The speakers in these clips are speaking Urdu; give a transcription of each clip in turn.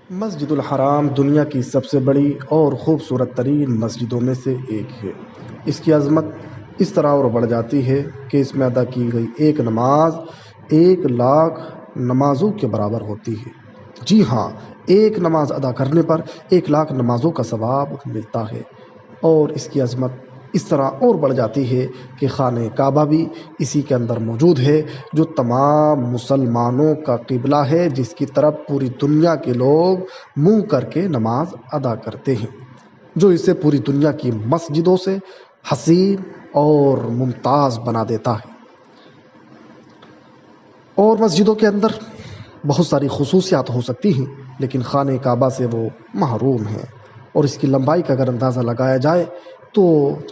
مسجد الحرام دنیا کی سب سے بڑی اور خوبصورت ترین مسجدوں میں سے ایک ہے۔ اس کی عظمت اس طرح اور بڑھ جاتی ہے کہ اس میں ادا کی گئی ایک نماز 1,00,000 نمازوں کے برابر ہوتی ہے۔ جی ہاں، ایک نماز ادا کرنے پر 1,00,000 نمازوں کا ثواب ملتا ہے۔ اور اس کی عظمت اس طرح اور بڑھ جاتی ہے کہ خانہ کعبہ بھی اسی کے اندر موجود ہے، جو تمام مسلمانوں کا قبلہ ہے، جس کی طرف پوری دنیا کے لوگ منہ کر کے نماز ادا کرتے ہیں، جو اسے پوری دنیا کی مسجدوں سے حسین اور ممتاز بنا دیتا ہے۔ اور مسجدوں کے اندر بہت ساری خصوصیات ہو سکتی ہیں، لیکن خانہ کعبہ سے وہ محروم ہیں۔ اور اس کی لمبائی کا اگر اندازہ لگایا جائے تو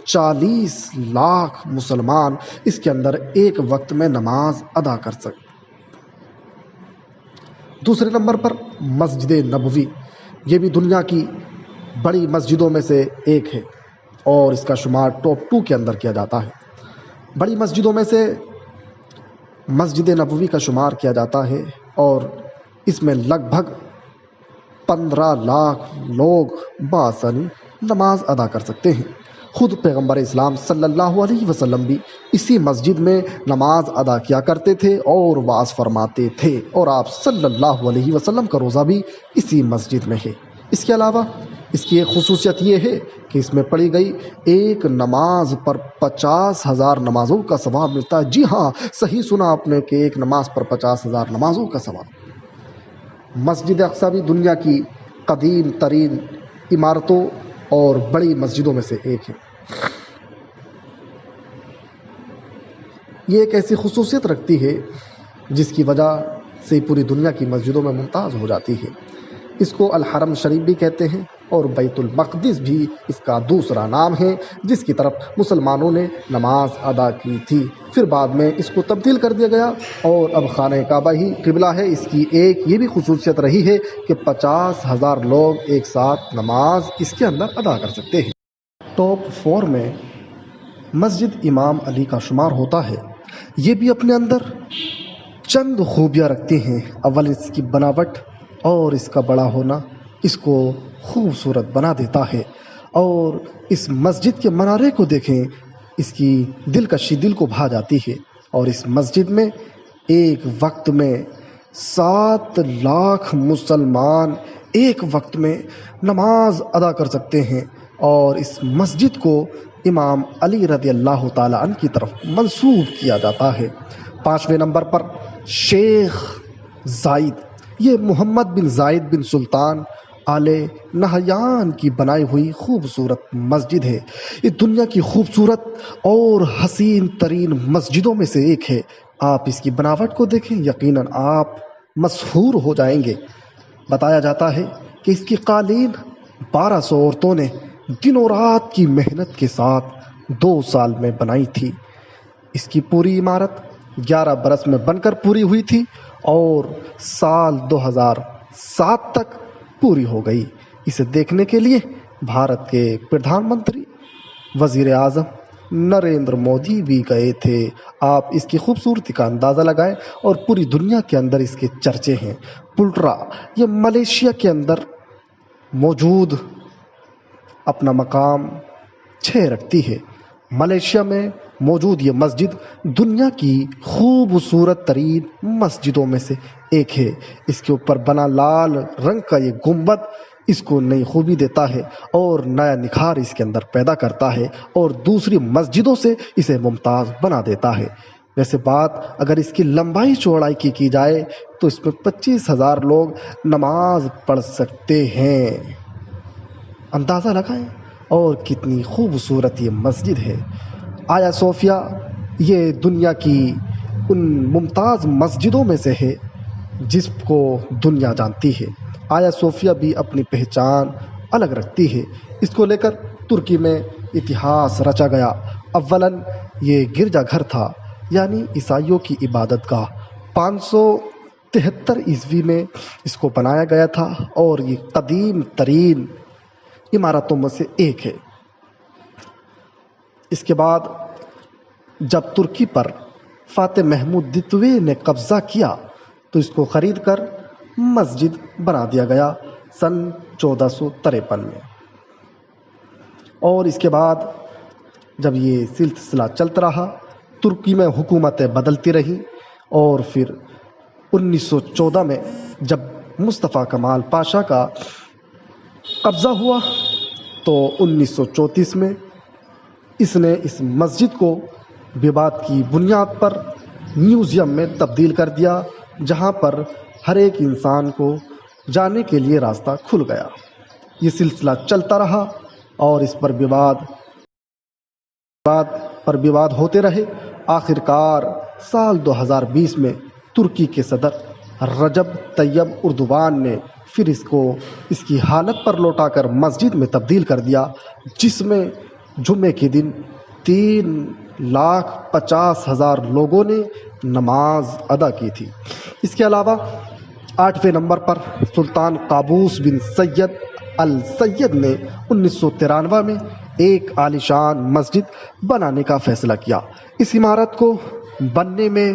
40,00,000 مسلمان اس کے اندر ایک وقت میں نماز ادا کر سکتے۔ دوسرے نمبر پر مسجد نبوی، یہ بھی دنیا کی بڑی مسجدوں میں سے ایک ہے اور اس کا شمار ٹاپ 2 کے اندر کیا جاتا ہے۔ بڑی مسجدوں میں سے مسجد نبوی کا شمار کیا جاتا ہے اور اس میں لگ بھگ 15,00,000 لوگ بآسانی نماز ادا کر سکتے ہیں۔ خود پیغمبر اسلام صلی اللہ علیہ وسلم بھی اسی مسجد میں نماز ادا کیا کرتے تھے اور وعظ فرماتے تھے، اور آپ صلی اللہ علیہ وسلم کا روزہ بھی اسی مسجد میں ہے۔ اس کے علاوہ اس کی ایک خصوصیت یہ ہے کہ اس میں پڑھی گئی ایک نماز پر 50,000 نمازوں کا ثواب ملتا ہے۔ جی ہاں، صحیح سنا آپ نے کہ ایک نماز پر 50,000 نمازوں کا ثواب۔ مسجد اقصی بھی دنیا کی قدیم ترین عمارتوں اور بڑی مسجدوں میں سے ایک ہے۔ یہ ایک ایسی خصوصیت رکھتی ہے جس کی وجہ سے پوری دنیا کی مسجدوں میں ممتاز ہو جاتی ہے۔ اس کو الحرم شریف بھی کہتے ہیں اور بیت المقدس بھی اس کا دوسرا نام ہے، جس کی طرف مسلمانوں نے نماز ادا کی تھی، پھر بعد میں اس کو تبدیل کر دیا گیا اور اب خانہ کعبہ ہی قبلہ ہے۔ اس کی ایک یہ بھی خصوصیت رہی ہے کہ 50,000 لوگ ایک ساتھ نماز اس کے اندر ادا کر سکتے ہیں۔ ٹاپ 4 میں مسجد امام علی کا شمار ہوتا ہے۔ یہ بھی اپنے اندر چند خوبیاں رکھتی ہیں۔ اول اس کی بناوٹ اور اس کا بڑا ہونا اس کو خوبصورت بنا دیتا ہے، اور اس مسجد کے منارے کو دیکھیں، اس کی دلکشی دل کو بھا جاتی ہے۔ اور اس مسجد میں ایک وقت میں 7,00,000 مسلمان ایک وقت میں نماز ادا کر سکتے ہیں، اور اس مسجد کو امام علی رضی اللہ تعالیٰ عنہ کی طرف منسوب کیا جاتا ہے۔ 5ویں نمبر پر شیخ زائد، یہ محمد بن زائد بن سلطان آل نہیان کی بنائی ہوئی خوبصورت مسجد ہے۔ یہ دنیا کی خوبصورت اور حسین ترین مسجدوں میں سے ایک ہے۔ آپ اس کی بناوٹ کو دیکھیں، یقیناً آپ مسحور ہو جائیں گے۔ بتایا جاتا ہے کہ اس کی قالین 1,200 عورتوں نے دن و رات کی محنت کے ساتھ 2 سال میں بنائی تھی۔ اس کی پوری عمارت 11 برس میں بن کر پوری ہوئی تھی اور سال 2007 تک پوری ہو گئی۔ اسے دیکھنے کے لیے بھارت کے پردھان منتری وزیر اعظم نریندر مودی بھی گئے تھے۔ آپ اس کی خوبصورتی کا اندازہ لگائیں، اور پوری دنیا کے اندر اس کے چرچے ہیں۔ پلٹرا، یہ ملیشیا کے اندر موجود اپنا مقام 6 رکھتی ہے۔ ملیشیا میں موجود یہ مسجد دنیا کی خوبصورت ترین مسجدوں میں سے ایک ہے۔ اس کے اوپر بنا لال رنگ کا یہ گنبد اس کو نئی خوبی دیتا ہے اور نیا نکھار اس کے اندر پیدا کرتا ہے، اور دوسری مسجدوں سے اسے ممتاز بنا دیتا ہے۔ ویسے بات اگر اس کی لمبائی چوڑائی کی جائے تو اس میں 25,000 لوگ نماز پڑھ سکتے ہیں۔ اندازہ لگائیں اور کتنی خوبصورت یہ مسجد ہے۔ آیا صوفیہ، یہ دنیا کی ان ممتاز مسجدوں میں سے ہے جس کو دنیا جانتی ہے۔ آیا صوفیہ بھی اپنی پہچان الگ رکھتی ہے۔ اس کو لے کر ترکی میں اتہاس رچا گیا۔ اولاً یہ گرجا گھر تھا، یعنی عیسائیوں کی عبادت گاہ۔ 573 عیسوی میں اس کو بنایا گیا تھا اور یہ قدیم ترین عمارتوں میں سے ایک ہے۔ اس کے بعد جب ترکی پر فاتح محمود دتوے نے قبضہ کیا تو اس کو خرید کر مسجد بنا دیا گیا۔ سن 1453 میں۔ اور اس کے بعد جب یہ سلسلہ چلتا رہا، ترکی میں حکومتیں بدلتی رہیں، اور پھر 1914 میں جب مصطفیٰ کمال پاشا کا قبضہ ہوا تو 1934 میں اس نے اس مسجد کو وواد کی بنیاد پر میوزیم میں تبدیل کر دیا، جہاں پر ہر ایک انسان کو جانے کے لیے راستہ کھل گیا۔ یہ سلسلہ چلتا رہا اور اس پر وواد ہوتے رہے۔ آخر کار سال 2020 میں ترکی کے صدر رجب طیب اردوغان نے پھر اس کی حالت پر لوٹا کر مسجد میں تبدیل کر دیا، جس میں جمعے کے دن 3,50,000 لوگوں نے نماز ادا کی تھی۔ اس کے علاوہ 8ویں نمبر پر سلطان قابوس بن سید السید نے 1993 میں ایک عالیشان مسجد بنانے کا فیصلہ کیا۔ اس عمارت کو بننے میں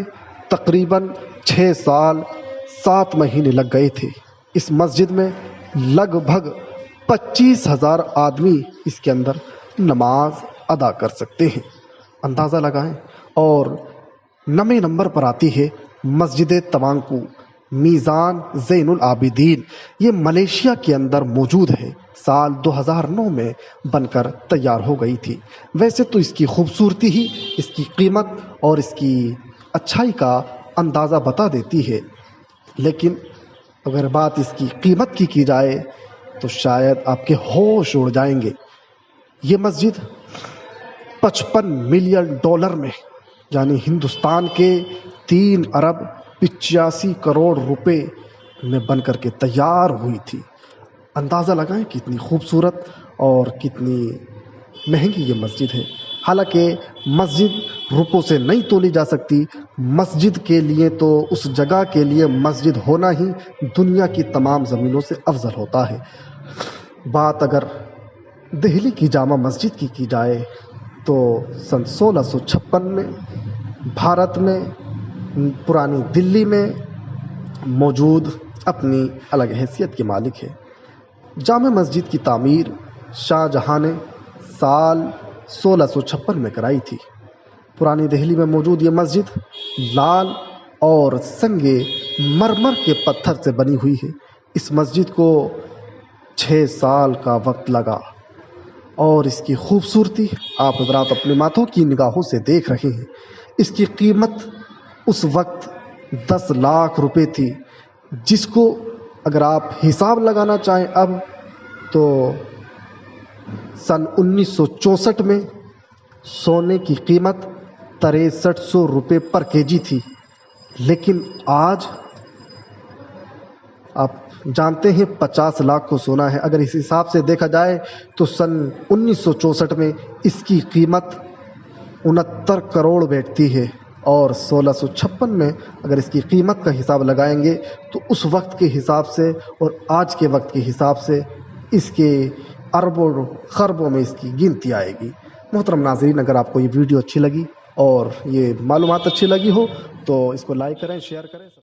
تقریباً 6 سال 7 مہینے لگ گئے تھے۔ اس مسجد میں لگ بھگ 25,000 آدمی اس کے اندر نماز ادا کر سکتے ہیں، اندازہ لگائیں۔ اور 9ویں نمبر پر آتی ہے مسجد توانکو میزان زین العابدین۔ یہ ملیشیا کے اندر موجود ہے، سال 2009 میں بن کر تیار ہو گئی تھی۔ ویسے تو اس کی خوبصورتی ہی اس کی قیمت اور اس کی اچھائی کا اندازہ بتا دیتی ہے، لیکن اگر بات اس کی قیمت کی جائے تو شاید آپ کے ہوش اڑ جائیں گے۔ یہ مسجد 55 ملین ڈالر میں، یعنی ہندوستان کے 3 ارب 85 کروڑ روپے میں بن کر کے تیار ہوئی تھی۔ اندازہ لگائیں کتنی خوبصورت اور کتنی مہنگی یہ مسجد ہے۔ حالانکہ مسجد روپوں سے نہیں تولی جا سکتی، مسجد کے لیے تو اس جگہ کے لیے مسجد ہونا ہی دنیا کی تمام زمینوں سے افضل ہوتا ہے۔ بات اگر دہلی کی جامع مسجد کی جائے تو سن 1656 میں بھارت میں پرانی دلی میں موجود اپنی الگ حیثیت کے مالک ہے۔ جامع مسجد کی تعمیر شاہ جہاں نے سال 1656 میں کرائی تھی۔ پرانی دہلی میں موجود یہ مسجد لال اور سنگ مرمر کے پتھر سے بنی ہوئی ہے۔ اس مسجد کو 6 سال کا وقت لگا، اور اس کی خوبصورتی آپ حضرات اپنے ماتھوں کی نگاہوں سے دیکھ رہے ہیں۔ اس کی قیمت اس وقت 10 لاکھ روپے تھی، جس کو اگر آپ حساب لگانا چاہیں اب تو سن 1964 میں سونے کی قیمت 6300 روپے پر kg تھی، لیکن آج آپ جانتے ہیں 50 لاکھ کو سونا ہے۔ اگر اس حساب سے دیکھا جائے تو سن 1964 میں اس کی قیمت 69 کروڑ بیٹھتی ہے، اور 1656 میں اگر اس کی قیمت کا حساب لگائیں گے تو اس وقت کے حساب سے اور آج کے وقت کے حساب سے اس کے اربوں خربوں میں اس کی گنتی آئے گی۔ محترم ناظرین، اگر آپ کو یہ ویڈیو اچھی لگی اور یہ معلومات اچھی لگی ہو تو اس کو لائک کریں، شیئر کریں۔